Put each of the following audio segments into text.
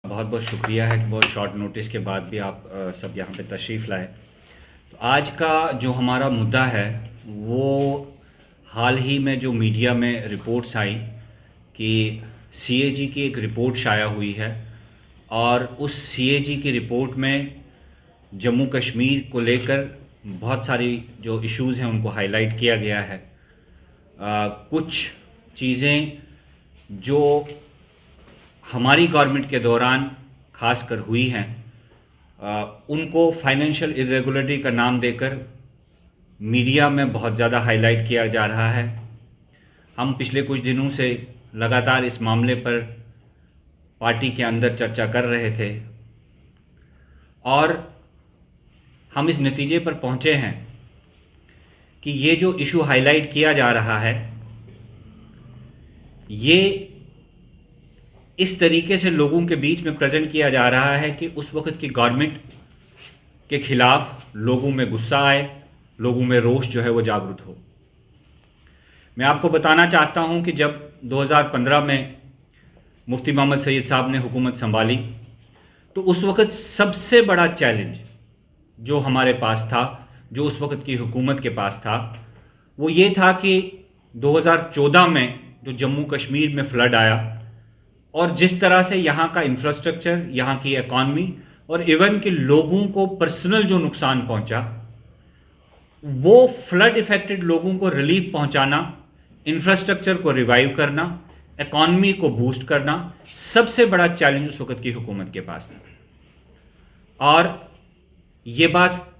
बहुत बहुत शुक्रिया है कि बहुत शॉर्ट नोटिस के बाद भी आप सब यहाँ पे तशरीफ़ लाए। तो आज का जो हमारा मुद्दा है वो हाल ही में जो मीडिया में रिपोर्ट्स आई कि सीएजी की एक रिपोर्ट शाया हुई है और उस सीएजी की रिपोर्ट में जम्मू कश्मीर को लेकर बहुत सारी जो इश्यूज़ हैं उनको हाईलाइट किया गया है। कुछ चीज़ें जो हमारी गवर्नमेंट के दौरान खासकर हुई हैं उनको फाइनेंशियल इरेगुलरिटी का नाम देकर मीडिया में बहुत ज़्यादा हाईलाइट किया जा रहा है। हम पिछले कुछ दिनों से लगातार इस मामले पर पार्टी के अंदर चर्चा कर रहे थे और हम इस नतीजे पर पहुंचे हैं कि ये जो इशू हाईलाइट किया जा रहा है ये इस तरीके से लोगों के बीच में प्रेजेंट किया जा रहा है कि उस वक्त की गवर्नमेंट के खिलाफ लोगों में गुस्सा आए, लोगों में रोष जो है वो जागृत हो। मैं आपको बताना चाहता हूं कि जब 2015 में मुफ्ती मोहम्मद सईद साहब ने हुकूमत संभाली तो उस वक्त सबसे बड़ा चैलेंज जो हमारे पास था, जो उस वक्त की हुकूमत के पास था, वो ये था कि 2014 में जो जम्मू कश्मीर में फ्लड आया और जिस तरह से यहाँ का इंफ्रास्ट्रक्चर, यहाँ की इकॉनमी और इवन के लोगों को पर्सनल जो नुकसान पहुँचा, वो फ्लड इफेक्टेड लोगों को रिलीफ पहुँचाना, इंफ्रास्ट्रक्चर को रिवाइव करना, इकॉनमी को बूस्ट करना, सबसे बड़ा चैलेंज उस वक्त की हुकूमत के पास था। और ये बात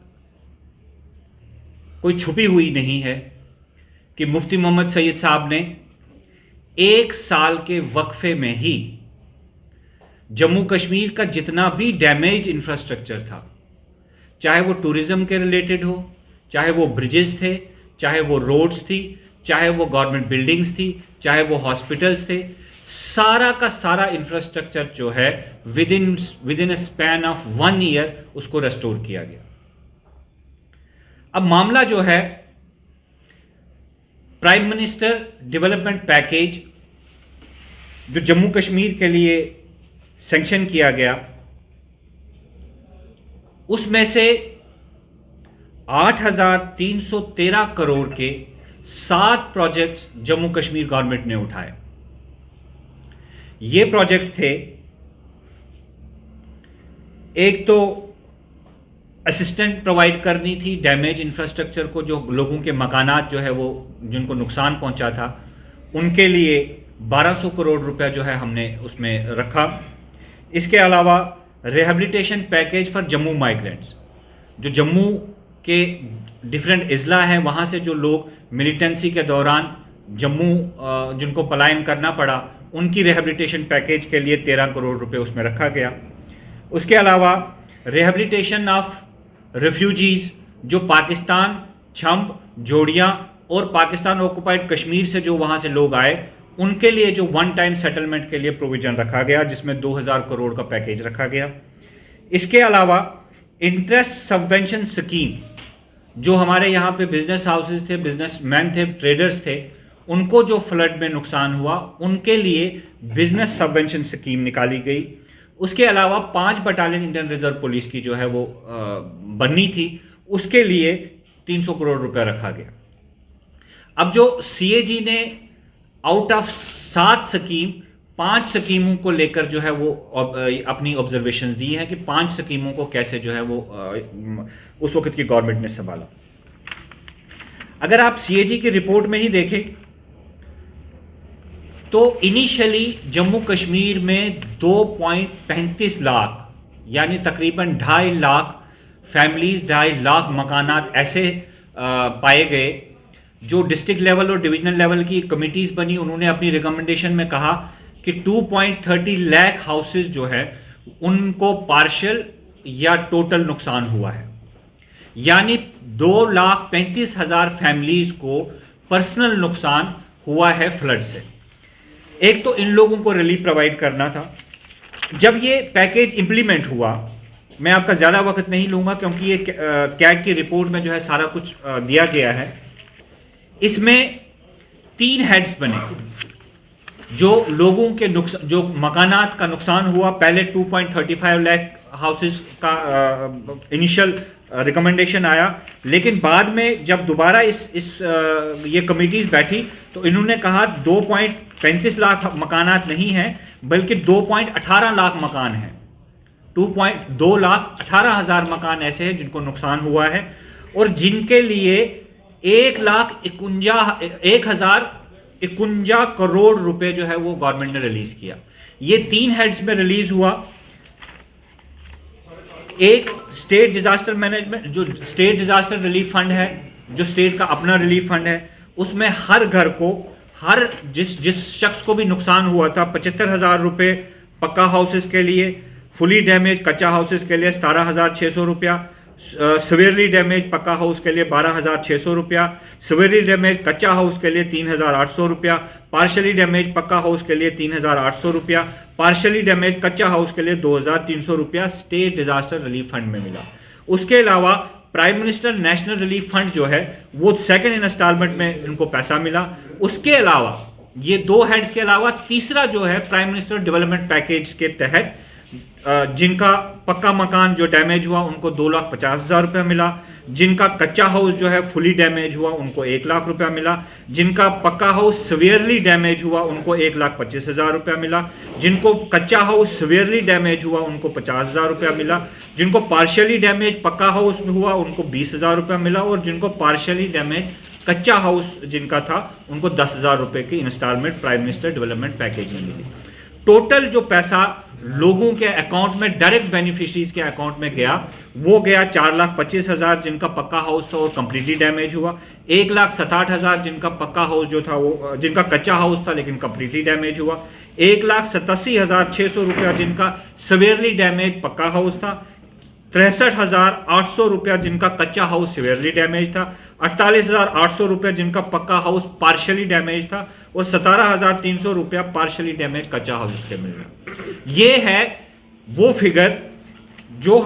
कोई छुपी हुई नहीं है कि मुफ्ती मोहम्मद सईद साहब ने एक साल के वक्फे में ही जम्मू कश्मीर का जितना भी डैमेज इंफ्रास्ट्रक्चर था, चाहे वो टूरिज्म के रिलेटेड हो, चाहे वो ब्रिजेस थे, चाहे वो रोड्स थी, चाहे वो गवर्नमेंट बिल्डिंग्स थी, चाहे वो हॉस्पिटल्स थे, सारा का सारा इंफ्रास्ट्रक्चर जो है with in a span of 1 year उसको रेस्टोर किया गया। अब मामला जो है प्राइम मिनिस्टर डेवलपमेंट पैकेज जो जम्मू कश्मीर के लिए सैंक्शन किया गया, उसमें से 8,313 करोड़ के 7 प्रोजेक्ट्स जम्मू कश्मीर गवर्नमेंट ने उठाए। ये प्रोजेक्ट थे, एक तो असिस्टेंट प्रोवाइड करनी थी डैमेज इंफ्रास्ट्रक्चर को, जो लोगों के मकानात जो है वो जिनको नुकसान पहुंचा था उनके लिए 1200 करोड़ रुपया जो है हमने उसमें रखा। इसके अलावा rehabilitation package for Jammu migrants, जो जम्मू के डिफरेंट अजला हैं वहाँ से जो लोग मिलिटेंसी के दौरान जम्मू जिनको पलायन करना पड़ा, उनकी रिहेबिलिटेशन पैकेज के लिए 13 करोड़ रुपये उसमें रखा गया। उसके अलावा रिहेबिलिटेशन ऑफ रेफ्यूजीज़ जो पाकिस्तान, छंब, जोड़ियाँ और पाकिस्तान ऑक्युपाइड कश्मीर से जो वहाँ से लोग आए, उनके लिए जो वन टाइम सेटलमेंट के लिए प्रोविजन रखा गया, जिसमें 2000 करोड़ का पैकेज रखा गया। इसके अलावा इंटरेस्ट सबवेंशन स्कीम, जो हमारे यहाँ पे बिजनेस हाउसेस थे, बिजनेसमैन थे, ट्रेडर्स थे, उनको जो फ्लड में नुकसान हुआ उनके लिए बिजनेस सबवेंशन स्कीम निकाली गई। उसके अलावा 5 बटालियन इंडियन रिजर्व पुलिस की जो है वो बननी थी, उसके लिए 300 करोड़ रुपया रखा गया। अब जो सीएजी ने आउट ऑफ 7 स्कीम 5 स्कीमों को लेकर जो है वो अपनी ऑब्जर्वेशंस दी हैं कि 5 स्कीमों को कैसे जो है वो उस वक्त की गवर्नमेंट ने संभाला। अगर आप सीएजी की रिपोर्ट में ही देखें तो इनिशियली जम्मू कश्मीर में 2.35 लाख यानी तकरीबन 2.5 लाख फैमिलीज, 2.5 लाख मकानात ऐसे पाए गए। जो डिस्ट्रिक्ट लेवल और डिविजनल लेवल की कमिटीज़ बनी, उन्होंने अपनी रिकमेंडेशन में कहा कि 2.30 लाख हाउसेज जो है उनको पार्शियल या टोटल नुकसान हुआ है, यानी 2,35,000 फैमिलीज को पर्सनल नुकसान हुआ है फ्लड से। एक तो इन लोगों को रिलीफ प्रोवाइड करना था। जब ये पैकेज इंप्लीमेंट हुआ, मैं आपका ज़्यादा वक्त नहीं लूँगा क्योंकि ये कैग की रिपोर्ट में जो है सारा कुछ दिया गया है। इसमें 3 हेड्स बने। जो लोगों के नुकसान, जो मकानात का नुकसान हुआ, पहले 2.35 लाख हाउसेस का इनिशियल रिकमेंडेशन आया, लेकिन बाद में जब दोबारा ये कमिटीज बैठी तो इन्होंने कहा 2.35 लाख मकानात नहीं हैं, बल्कि 2.18 लाख मकान हैं। 2.2 लाख 18 हजार मकान ऐसे हैं जिनको नुकसान हुआ है, और जिनके लिए 1,51 करोड़ रुपए जो है वो गवर्नमेंट ने रिलीज किया। ये 3 हेड्स में रिलीज हुआ। एक स्टेट डिजास्टर मैनेजमेंट, जो स्टेट डिजास्टर रिलीफ फंड है, जो स्टेट का अपना रिलीफ फंड है, उसमें हर घर को, हर जिस शख्स को भी नुकसान हुआ था 75,000 रुपये पक्का हाउसेस के लिए, फुली डैमेज कच्चा हाउसेस के लिए 17,600 रुपया, सिवियरली डैमेज पक्का हाउस के लिए 12,600 रुपया, सिवियरली डैमेज कच्चा हाउस के लिए 3,800 रुपया, पार्शली डैमेज पक्का हाउस के लिए 3,800 रुपया, पार्शली डैमेज कच्चा हाउस के लिए 2,300 रुपया स्टेट डिजास्टर रिलीफ फंड में मिला। उसके अलावा prime minister national relief fund जो है वो सेकेंड इंस्टॉलमेंट में इनको पैसा मिला। उसके अलावा ये 2 हेड्स के अलावा तीसरा जो है प्राइम मिनिस्टर डेवलपमेंट पैकेज के तहत जिनका पक्का मकान जो डैमेज हुआ उनको 2,50,000 रुपया मिला, जिनका कच्चा हाउस जो है फुली डैमेज हुआ उनको 1 लाख रुपया मिला, जिनका पक्का हाउस सिवियरली डैमेज हुआ उनको 1,25,000 रुपया मिला, जिनको कच्चा हाउस सिवियरली डैमेज हुआ उनको 50,000 रुपया मिला, जिनको पार्शियली डैमेज पक्का हाउस हुआ उनको 20,000 रुपया मिला, और जिनको पार्शियली डैमेज कच्चा हाउस जिनका था उनको 10,000 रुपये की instalment prime minister development package में मिली। टोटल जो पैसा लोगों के अकाउंट में, डायरेक्ट बेनिफिशरीज के अकाउंट में गया, वो गया 4,25,000 जिनका पक्का हाउस था और कंप्लीटली डैमेज हुआ, 1,67,000 जिनका पक्का हाउस जो था वो, जिनका कच्चा हाउस था लेकिन कंप्लीटली डैमेज हुआ, 1,87,600 रुपया जिनका सिवियरली डैमेज पक्का हाउस था, 63,800 रुपया जिनका कच्चा हाउस सिवियरली डैमेज था, 48,800 रुपया जिनका पक्का हाउस पार्शियली डैमेज था, और 17,300 रुपया पार्शियली डैमेज कच्चा हाउस के मिल रहा। ये है वो फिगर जो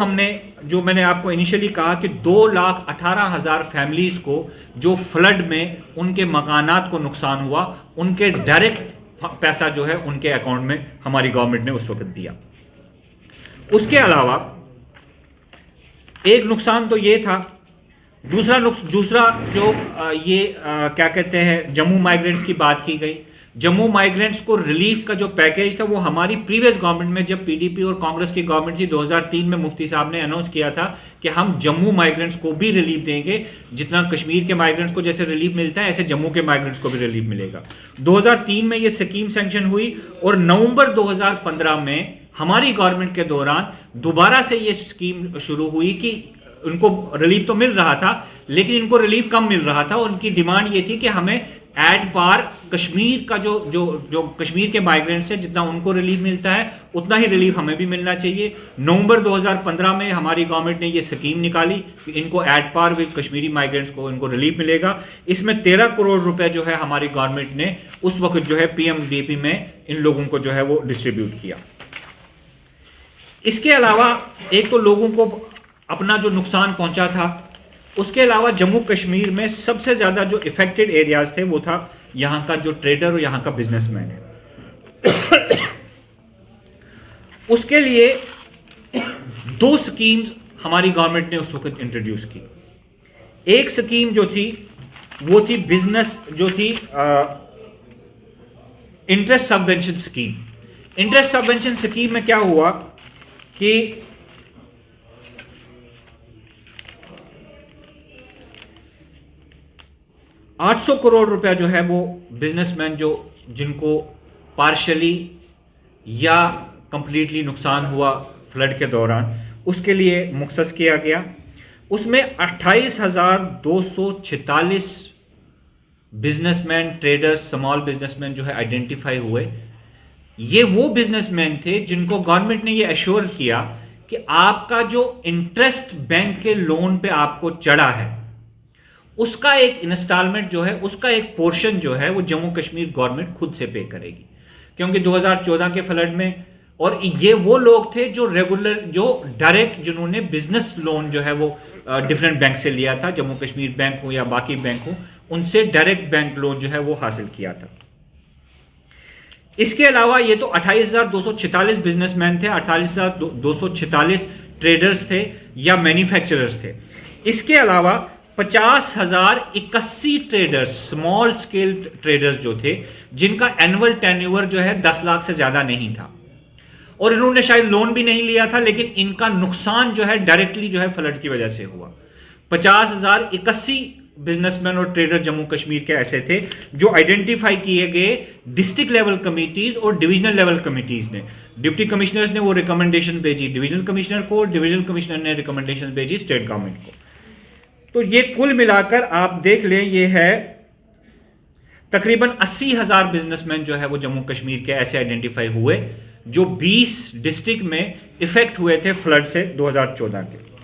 मैंने आपको इनिशियली कहा कि 2,18,000 फैमिलीज को जो फ्लड में उनके मकानात को नुकसान हुआ, उनके डायरेक्ट पैसा जो है उनके अकाउंट में हमारी गवर्नमेंट ने उस वक्त दिया। उसके अलावा एक नुकसान तो ये था, दूसरा जो क्या कहते हैं, जम्मू माइग्रेंट्स की बात की गई। जम्मू माइग्रेंट्स को रिलीफ का जो पैकेज था वो हमारी प्रीवियस गवर्नमेंट में, जब पीडीपी और कांग्रेस की गवर्नमेंट थी 2003 में, मुफ्ती साहब ने अनाउंस किया था कि हम जम्मू माइग्रेंट्स को भी रिलीफ देंगे। जितना कश्मीर के माइग्रेंट्स को जैसे रिलीफ मिलता है ऐसे जम्मू के माइग्रेंट्स को भी रिलीफ मिलेगा। 2003 में ये स्कीम सैंक्शन हुई और नवंबर 2015 में हमारी गवर्नमेंट के दौरान दोबारा से ये स्कीम शुरू हुई कि उनको रिलीफ तो मिल रहा था लेकिन इनको रिलीफ कम मिल रहा था। और उनकी डिमांड ये थी कि हमें एट पार कश्मीर का जो कश्मीर के माइग्रेंट्स हैं, जितना उनको रिलीफ मिलता है उतना ही रिलीफ हमें भी मिलना चाहिए। नवंबर 2015 में हमारी गवर्नमेंट ने ये स्कीम निकाली कि इनको at par with Kashmiri migrants को इनको रिलीफ मिलेगा। इसमें 13 करोड़ रुपए जो है हमारी गवर्नमेंट ने उस वक्त जो है पीएमडीपी में इन लोगों को जो है वो डिस्ट्रीब्यूट किया। इसके अलावा एक तो लोगों को अपना जो नुकसान पहुंचा था, उसके अलावा जम्मू कश्मीर में सबसे ज़्यादा जो इफेक्टेड एरियाज थे वो था यहाँ का जो ट्रेडर और यहाँ का बिजनेसमैन है। उसके लिए 2 स्कीम्स हमारी गवर्नमेंट ने उस वक्त इंट्रोड्यूस की। एक स्कीम जो थी वो थी बिजनेस, जो थी interest subvention scheme. Interest subvention scheme में क्या हुआ कि 800 करोड़ रुपया जो है वो बिजनेसमैन जिनको पार्शली या कंप्लीटली नुकसान हुआ फ्लड के दौरान, उसके लिए मुख्तस किया गया। उसमें 28,246 बिजनेसमैन, ट्रेडर्स, स्मॉल बिजनेसमैन जो है आइडेंटिफाई हुए। ये वो बिजनेसमैन थे जिनको गवर्नमेंट ने ये एश्योर किया कि आपका जो इंटरेस्ट बैंक के लोन पे आपको चढ़ा है उसका एक इंस्टॉलमेंट जो है, उसका एक पोर्शन जो है वो जम्मू कश्मीर गवर्नमेंट खुद से पे करेगी। क्योंकि 2014 के फ्लड में, और ये वो लोग थे जो रेगुलर, जो डायरेक्ट, जिन्होंने बिजनेस लोन जो है वो डिफरेंट बैंक से लिया था, जम्मू कश्मीर बैंक हो या बाकी बैंक हो, उनसे डायरेक्ट बैंक लोन जो है वो हासिल किया था। इसके अलावा ये तो 28,246 बिजनेसमैन थे, 28,246 ट्रेडर्स थे या मैन्युफैक्चरर्स थे। इसके अलावा 50,081 ट्रेडर्स, स्मॉल स्केल ट्रेडर्स जो थे, जिनका एनुअल टर्नओवर जो है 10 लाख से ज्यादा नहीं था, और इन्होंने शायद लोन भी नहीं लिया था, लेकिन इनका नुकसान जो है डायरेक्टली जो है फ्लड की वजह से हुआ। 50,081 बिजनेसमैन और ट्रेडर जम्मू कश्मीर के ऐसे थे जो आइडेंटिफाई किए गए डिस्ट्रिक्ट लेवल कमिटीज और डिविजनल लेवल कमिटीज ने। डिप्टी कमिश्नर्स ने वो रिकमेंडेशन भेजी डिविजनल कमिश्नर को, डिविजनल कमिश्नर ने रिकमेंडेशन भेजी स्टेट गवर्नमेंट को। तो ये कुल मिलाकर आप देख लें, ये है तकरीबन 80,000 बिजनेसमैन जो है वो जम्मू कश्मीर के ऐसे आइडेंटिफाई हुए जो 20 डिस्ट्रिक्ट में इफेक्ट हुए थे फ्लड से 2014 के।